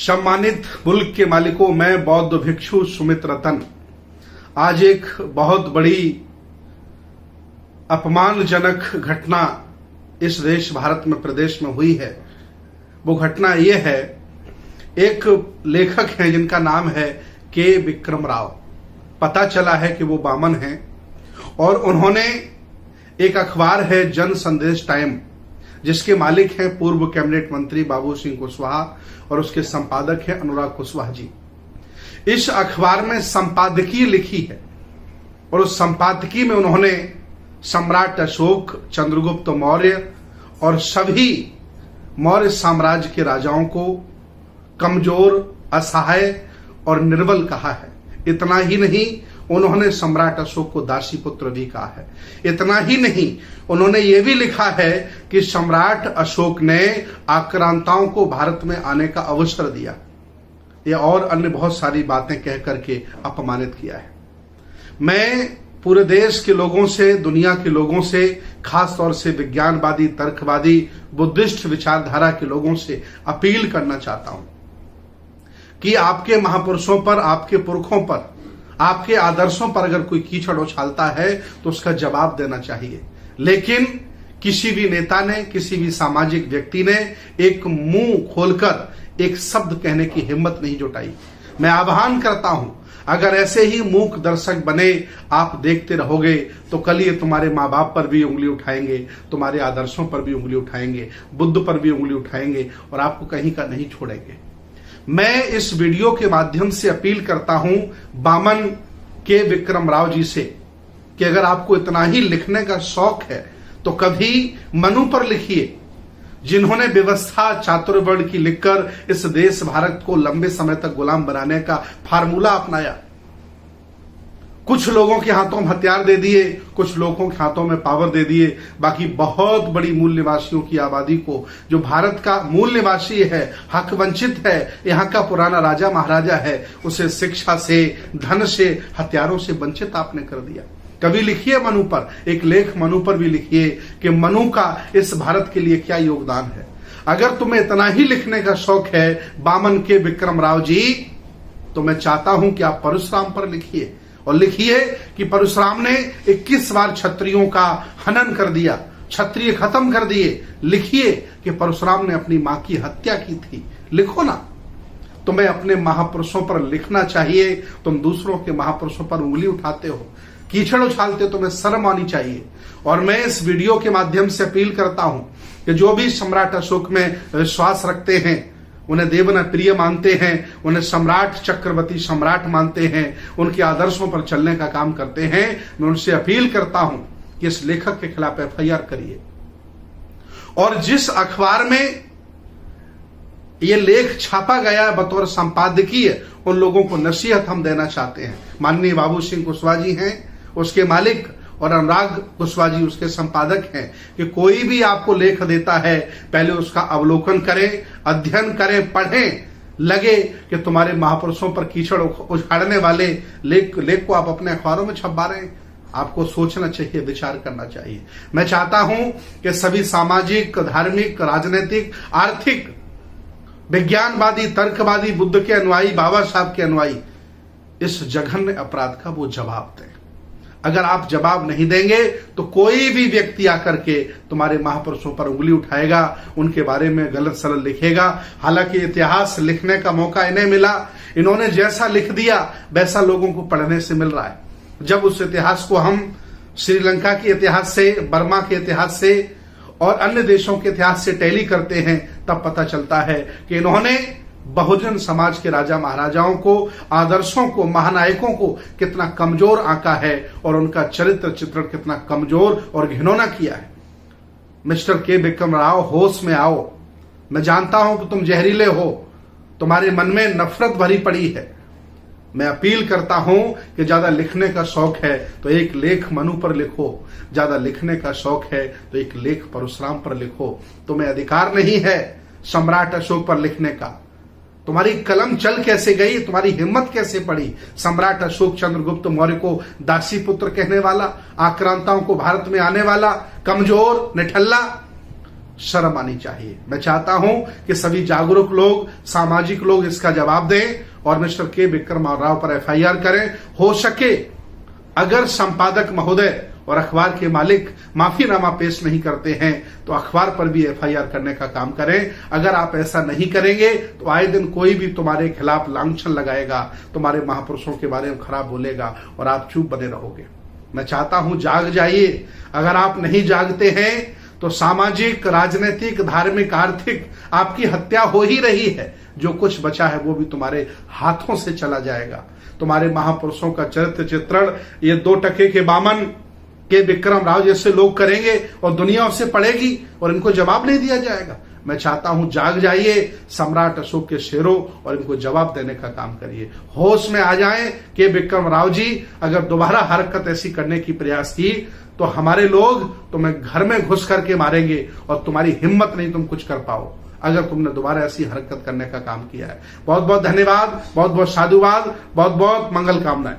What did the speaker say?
सम्मानित मुल्क के मालिकों, मैं बौद्ध भिक्षु सुमित रतन आज एक बहुत बड़ी अपमानजनक घटना इस देश भारत में प्रदेश में हुई है। वो घटना ये है, एक लेखक हैं जिनका नाम है के विक्रम राव। पता चला है कि वो बामन हैं और उन्होंने एक अखबार है जन संदेश टाइम, जिसके मालिक हैं पूर्व कैबिनेट मंत्री बाबू सिंह कुशवाहा और उसके संपादक हैं अनुराग कुशवाहा जी। इस अखबार में संपादकीय लिखी है और उस संपादकीय में उन्होंने सम्राट अशोक, चंद्रगुप्त मौर्य और सभी मौर्य साम्राज्य के राजाओं को कमजोर, असहाय और निर्बल कहा है। इतना ही नहीं, उन्होंने सम्राट अशोक को दासी पुत्र भी कहा है। इतना ही नहीं, उन्होंने ये भी लिखा है कि सम्राट अशोक ने आक्रांताओं को भारत में आने का अवसर दिया। ये और अन्य बहुत सारी बातें कह करके अपमानित किया है। मैं पूरे देश के लोगों से, दुनिया के लोगों से, खास तौर से विज्ञानवादी, तर्कवादी, बुद्धिस्ट विचारधारा के लोगों से अपील करना चाहता हूं कि आपके महापुरुषों पर, आपके पुरखों पर, आपके आदर्शों पर अगर कोई कीचड़ उछालता है तो उसका जवाब देना चाहिए। लेकिन किसी भी नेता ने, किसी भी सामाजिक व्यक्ति ने एक मुंह खोलकर एक शब्द कहने की हिम्मत नहीं जुटाई। मैं आह्वान करता हूं, अगर ऐसे ही मूक दर्शक बने आप देखते रहोगे तो कल ये तुम्हारे माँ बाप पर भी उंगली उठाएंगे, तुम्हारे आदर्शों पर भी उंगली उठाएंगे, बुद्ध पर भी उंगली उठाएंगे और आपको कहीं का नहीं छोड़ेंगे। मैं इस वीडियो के माध्यम से अपील करता हूं बामन के विक्रम राव जी से कि अगर आपको इतना ही लिखने का शौक है तो कभी मनु पर लिखिए, जिन्होंने व्यवस्था चातुर्वर्ण की लिखकर इस देश भारत को लंबे समय तक गुलाम बनाने का फार्मूला अपनाया। कुछ लोगों के हाथों में हथियार दे दिए, कुछ लोगों के हाथों में पावर दे दिए, बाकी बहुत बड़ी मूल निवासियों की आबादी को, जो भारत का मूल निवासी है, हक वंचित है, यहाँ का पुराना राजा महाराजा है, उसे शिक्षा से, धन से, हथियारों से वंचित आपने कर दिया। कभी लिखिए मनु पर, एक लेख मनु पर भी लिखिए कि मनु का इस भारत के लिए क्या योगदान है। अगर तुम्हें इतना ही लिखने का शौक है बामन के विक्रम राव जी, तो मैं चाहता हूं कि आप परशुराम पर लिखिए और लिखिए कि परशुराम ने 21 बार क्षत्रियों का हनन कर दिया, क्षत्रिय खत्म कर दिए। लिखिए कि परशुराम ने अपनी मां की हत्या की थी। लिखो ना। तुम्हें अपने महापुरुषों पर लिखना चाहिए। तुम दूसरों के महापुरुषों पर उंगली उठाते हो, कीचड़ उछालते हो, तुम्हें शर्म आनी चाहिए। और मैं इस वीडियो के माध्यम से अपील करता हूं कि जो भी सम्राट अशोक में विश्वास रखते हैं, उन्हें देवना प्रिय मानते हैं, उन्हें सम्राट चक्रवर्ती सम्राट मानते हैं, उनके आदर्शों पर चलने का काम करते हैं, मैं उनसे अपील करता हूं कि इस लेखक के खिलाफ एफआईआर करिए। और जिस अखबार में यह लेख छापा गया बतौर संपादकीय, उन लोगों को नसीहत हम देना चाहते हैं। माननीय बाबू सिंह कुशवाहा जी हैं उसके मालिक और अनुराग कुशवाहा जी उसके संपादक हैं कि कोई भी आपको लेख देता है, पहले उसका अवलोकन करें, अध्ययन करें, पढ़ें। लगे कि तुम्हारे महापुरुषों पर कीचड़ उछाड़ने वाले लेख को आप अपने अखबारों में छपवा रहे हैं, आपको सोचना चाहिए, विचार करना चाहिए। मैं चाहता हूं कि सभी सामाजिक, धार्मिक, राजनीतिक, आर्थिक, विज्ञानवादी, तर्कवादी, बुद्ध के अनुयायी, बाबा साहब के अनुयायी इस जघन्य अपराध का वो जवाब दें। अगर आप जवाब नहीं देंगे तो कोई भी व्यक्ति आकर के तुम्हारे महापुरुषों पर उंगली उठाएगा, उनके बारे में गलत सलत लिखेगा। हालांकि इतिहास लिखने का मौका इन्हें मिला, इन्होंने जैसा लिख दिया वैसा लोगों को पढ़ने से मिल रहा है। जब उस इतिहास को हम श्रीलंका के इतिहास से, बर्मा के इतिहास से और अन्य देशों के इतिहास से टैली करते हैं, तब पता चलता है कि इन्होंने बहुजन समाज के राजा महाराजाओं को, आदर्शों को, महानायकों को कितना कमजोर आंका है और उनका चरित्र चित्रण कितना कमजोर और घिनौना किया है। मिस्टर के विक्रम राव, होश में आओ। मैं जानता हूं कि तुम जहरीले हो, तुम्हारे मन में नफरत भरी पड़ी है। मैं अपील करता हूं कि ज्यादा लिखने का शौक है तो एक लेख मनु पर लिखो, ज्यादा लिखने का शौक है तो एक लेख परशुराम पर लिखो। तुम्हें अधिकार नहीं है सम्राट अशोक पर लिखने का। तुम्हारी कलम चल कैसे गई, तुम्हारी हिम्मत कैसे पड़ी सम्राट अशोक चंद्रगुप्त मौर्य को दासी पुत्र कहने वाला, आक्रांताओं को भारत में आने वाला, कमजोर, निठल्ला शर्म आनी चाहिए। मैं चाहता हूं कि सभी जागरूक लोग, सामाजिक लोग इसका जवाब दें और मिस्टर के विक्रम राव पर एफआईआर करें। हो सके अगर संपादक महोदय और अखबार के मालिक माफीनामा पेश नहीं करते हैं तो अखबार पर भी एफआईआर करने का काम करें। अगर आप ऐसा नहीं करेंगे तो आए दिन कोई भी तुम्हारे खिलाफ लांछन लगाएगा, तुम्हारे महापुरुषों के बारे में खराब बोलेगा और आप चुप बने रहोगे। मैं चाहता हूं जाग जाइए। अगर आप नहीं जागते हैं तो सामाजिक, राजनीतिक, धार्मिक, आर्थिक आपकी हत्या हो ही रही है। जो कुछ बचा है वो भी तुम्हारे हाथों से चला जाएगा। तुम्हारे महापुरुषों का चरित्र चित्रण ये 2 टके के बामन के विक्रम राव जैसे लोग करेंगे और दुनिया उससे पड़ेगी और इनको जवाब नहीं दिया जाएगा। मैं चाहता हूं जाग जाइए, सम्राट अशोक के शेरों, और इनको जवाब देने का काम करिए। होश में आ जाएं कि विक्रम राव जी अगर दोबारा हरकत ऐसी करने की प्रयास की तो हमारे लोग तुम्हें घर में घुस करके मारेंगे और तुम्हारी हिम्मत नहीं तुम कुछ कर पाओ अगर तुमने दोबारा ऐसी हरकत करने का काम किया है। बहुत बहुत धन्यवाद, बहुत बहुत साधुवाद, बहुत बहुत मंगल कामनाएं।